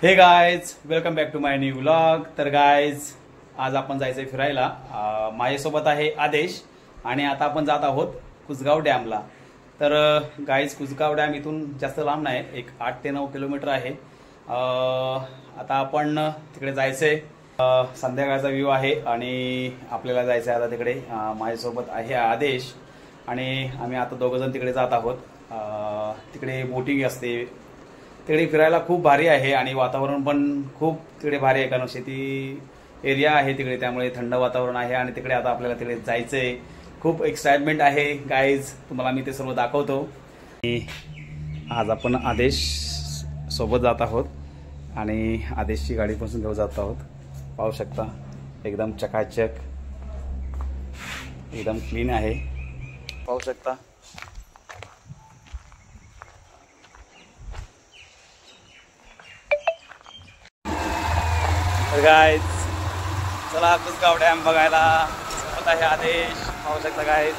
हे guys, welcome back to my new vlog. तर guys, आज आपण जायचंय फिरायला. माझ्यासोबत आहे आदेश आणि आता आपण जात आहोत कुसगाव डॅमला. तर गाइज, कुसगाव डॅम इथून जास्त लांब नाही, एक 8 ते 9 किलोमीटर आहे. आता आपण तिकडे जायचंय. संध्याकाळचा व्ह्यू आहे आणि आपल्याला जायचंय आता तिकडे. माझ्यासोबत आहे आदेश आणि आम्ही आता दोघंजण तिकडे जात आहोत. तिकडे बोटिंग असते, तिकडे फिरायला खूप भारी आहे आणि वातावरण पण खूप तिकडे भारी आहे, कारण शेती एरिया आहे तिकडे, त्यामुळे थंड वातावरण आहे. आणि तिकडे आता आपल्याला तिकडे जायचंय. खूप एक्साइटमेंट आहे गाईज, तुम्हाला मी ते सर्व दाखवतो. आज आपण आदेश सोबत जात आहोत आणि आदेशची गाडीपासून घेऊन जात आहोत. पाहू शकता, एकदम चकाचक, एकदम क्लीन आहे. पाहू शकता. गाइज, चला कुसगाव डॅम बघायला. सोबत आहे आदेश. पाहू शकता गाइज.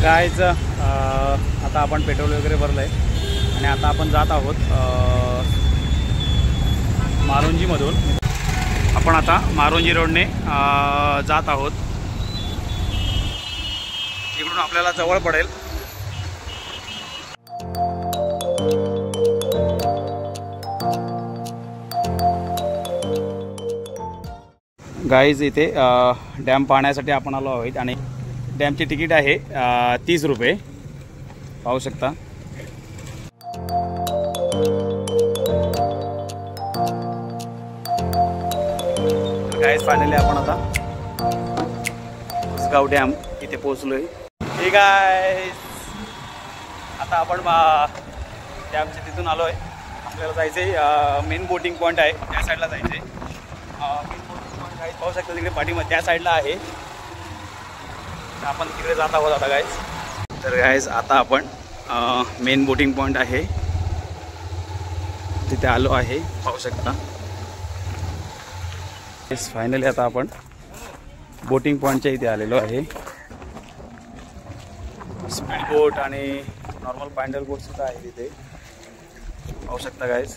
गाइज, आता आपण पेट्रोल वगैरे भरलंय आणि आता आपण जात आहोत मारुंजीमधून. आपण आता मारुंजी रोडने जात आहोत. इकडून आपल्याला जवळ पडेल. गाईज, इथे डॅम पाहण्यासाठी आपण आलो आहोत आणि डॅमची तिकीट आहे 30 रुपये. पाहू शकता. गाईज, फायनली आपण आता कुसगाव डॅम इथे पोहोचलोय. हे गाईज, आता आपण डॅमच्या तिथून आलोय. आपल्याला जायचंय मेन बोटिंग पॉईंट आहे, त्या साईडला जायचंय. पाहू शकता तिकडे पाठीमध्ये त्या साईडला आहे. आपण तिकडे जात आहोत आता गाईज. तर गाईज, आता आपण मेन बोटिंग पॉईंट आहे तिथे आलो आहे. पाहू शकता. फायनली आता आपण बोटिंग पॉईंटच्या इथे आलेलो आहे. स्पीड बोट आणि नॉर्मल पॅन्डल बोट सुद्धा आहे तिथे. पाहू शकता गाईज.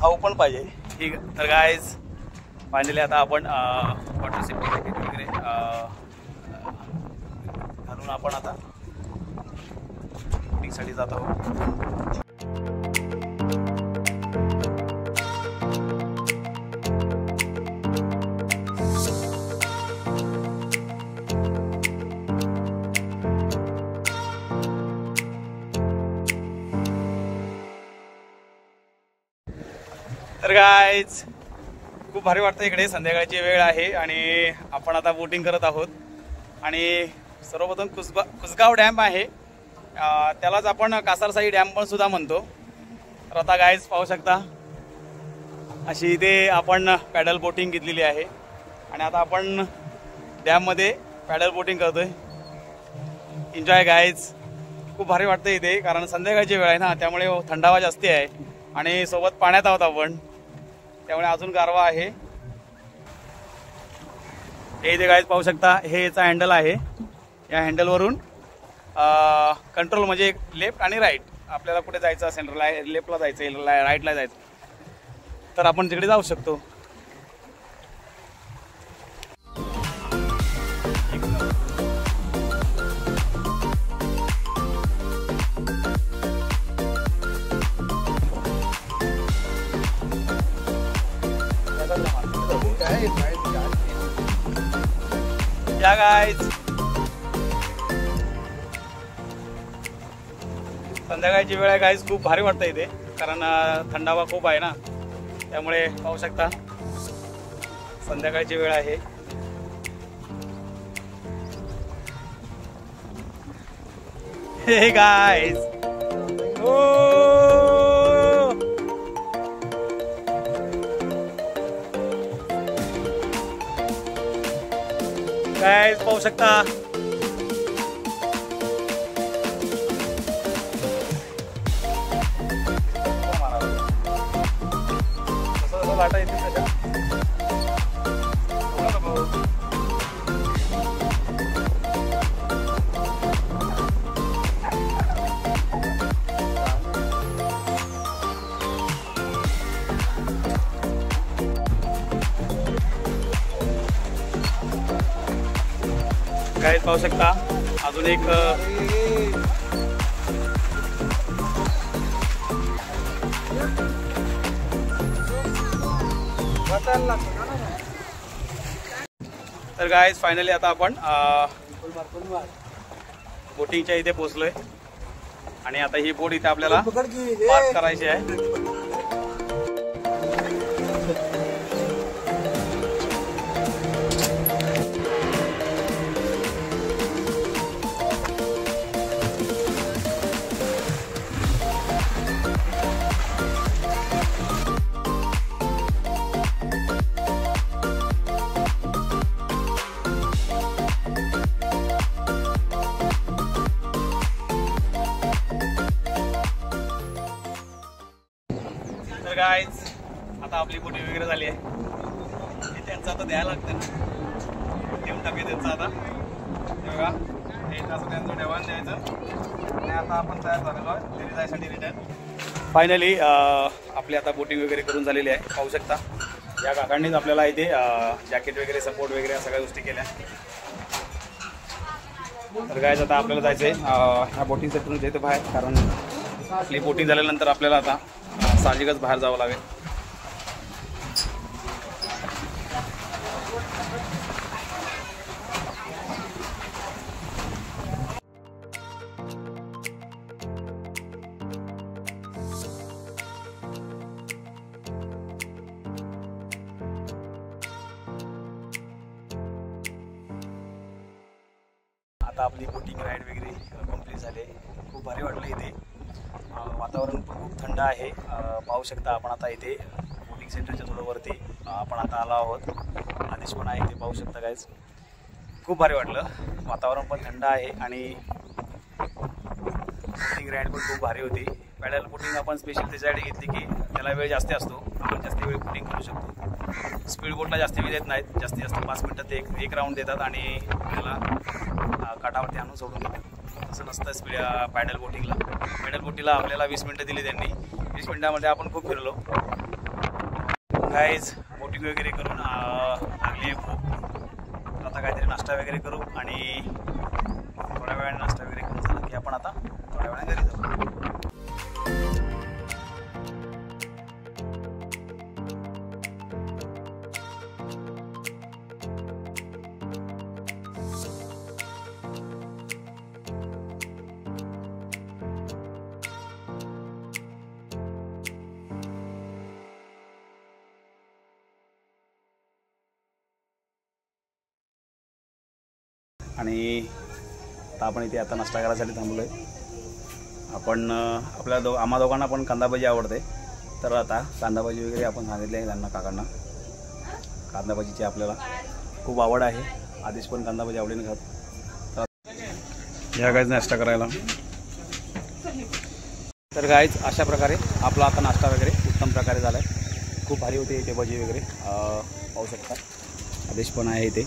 हा पण पाहिजे. ठीक आहे. तर गाईज, फायनली आता आपण वॉटर सेफ्टी जॅकेट वगैरे घालून आपण आता बोटिंगसाठी जात आहोत. तर गाईज, खूप भारी वाटतं इकडे. संध्याकाळची वेळ आहे आणि आपण आता बोटिंग करत आहोत. आणि सर्वप्रथम कुसगाव डॅम आहे, त्यालाच आपण कासारसाई डॅम पण सुद्धा म्हणतो. तर आता गाईज, पाहू शकता अशी इथे आपण पॅडल बोटिंग घेतलेली आहे आणि आता आपण डॅममध्ये पॅडल बोटिंग करतोय. Enjoy guys. खूप भारी वाटतं इथे, कारण संध्याकाळची वेळ आहे ना, त्यामुळे थंडावा जास्ती आहे आणि सोबत पाण्यात आहोत आपण, त्यामुळे अजून गारवा आहे. हे इथे गाईज पाहू शकता, हे याचा हँडल आहे. या हँडलवरून कंट्रोल, म्हणजे लेफ्ट आणि राईट, आपल्याला कुठे जायचं असेल, लेफ्टला जायचं, राईटला जायचं, तर आपण तिकडे जाऊ शकतो. या गाईज, संध्याकाळची वेळ आहे गाईज. खूप भारी वाटतं इथे, कारण थंडावा खूप आहे ना, त्यामुळे पाहू शकता संध्याकाळची वेळ आहे. हे गाईज, गाईज पाहू शकता. लाटा येते त्याच्यात. काय पाहू शकता अजून एक तर गाइस फायनली आता आपण बोटिंगच्या इथे पोहोचलोय आणि आता ही बोट इथे आपल्याला पार्क करायची आहे. तर गाइस आता आपली बोटी वगैरे झाली आहे. त्यांचं आता द्यायला लागतं ना, देऊन टाकूया त्यांचं आता. बघा हे असं त्यांचं ठेवायला द्यायचं आणि आता आपण तयार झालेलो आहे घरी जायसाठी रिटर्न. फायनली आपली आता बोटिंग वगैरे करून झालेली आहे. पाहू शकता या काकांनीच आपल्याला इथे जॅकेट वगैरे सपोर्ट वगैरे सगळ्या गोष्टी केल्या. तर गाइस आता आपल्याला जायचं आहे ह्या बोटिंग सेक्टरहून जायचं बाहेर, कारण आपली बोटिंग झाल्यानंतर आपल्याला आता साहजिकच बाहेर जावं लागेल. आता आपली बोटिंग राईड वगैरे कंप्लीट झाली. खूप भारी वाटलं इथे. वातावरण पण खूप थंड आहे. पाहू शकता आपण आता इथे बोटिंग सेंटरच्या थोडं वरती आपण आता आलो आहोत. आदेश पण आहे इथे पाहू शकता गाइस. खूप भारी वाटलं. वातावरण पण थंड आहे आणि बोटिंग राईड पण खूप भारी होती. पॅडल बोटिंग आपण स्पेशल त्याच्यासाठी घेतली की त्याला वेळ जास्त असतो, आपण जास्त वेळ बोटिंग करू शकतो. स्पीड बोटला जास्त वेळ देत नाहीत, जास्तीत जास्त 5 मिनटात एक राऊंड देतात आणि त्याला काठावरती आणून सोडून देतात. असं नसतं स्पीड पॅडल बोटिंगला. पॅडल बोटिंगला आपल्याला 20 मिनटं दिली त्यांनी. 20 मिनटामध्ये आपण खूप फिरलो. गाइस बोटिंग वगैरे करून लागली आहे खूप. आता काहीतरी नाश्ता वगैरे करू आणि थोड्या वेळाने नाश्ता वगैरे करून झालं की आपण आता थोड्या वेळाने घरी जाऊ. आणि आता आपण इथे आता नाश्ता करायसाठी थांबलो आहे. आपण आपल्या आम्हा दोघांना पण कांदाभाजी आवडते, तर आता कांदाभाजी वगैरे आपण सांगितले आहे त्यांना, काकांना. कांदाभाजीची आपल्याला खूप आवड आहे. आधीच पण कांदाभाजी आवडीने खात. तर या गाईज नाश्ता करायला. तर गाईज अशा प्रकारे आपला आता नाश्ता वगैरे उत्तम प्रकारे झाला आहे. खूप भारी होते इथे भजी वगैरे पाहू शकता. आदेश पण आहे इथे.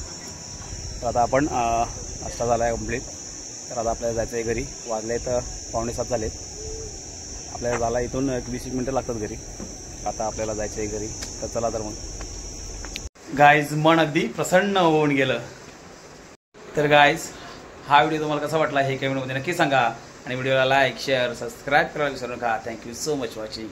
तर आता आपण नाश्ता झाला आहे कंप्लीट. तर आता आपल्याला जायचं आहे घरी. वाजले तर 6:45 झालेत. आपल्याला झाला इथून 20 मिनटं लागतात घरी. आता आपल्याला जायचं आहे घरी. तर चला तर मग गाईज मन अगदी प्रसन्न होऊन गेलं. तर गाईज हा व्हिडिओ तुम्हाला कसा वाटला हे कमेंटमध्ये नक्की सांगा आणि व्हिडिओला लाईक शेअर सबस्क्राईब करायला विसरू नका. Thank you so much watching.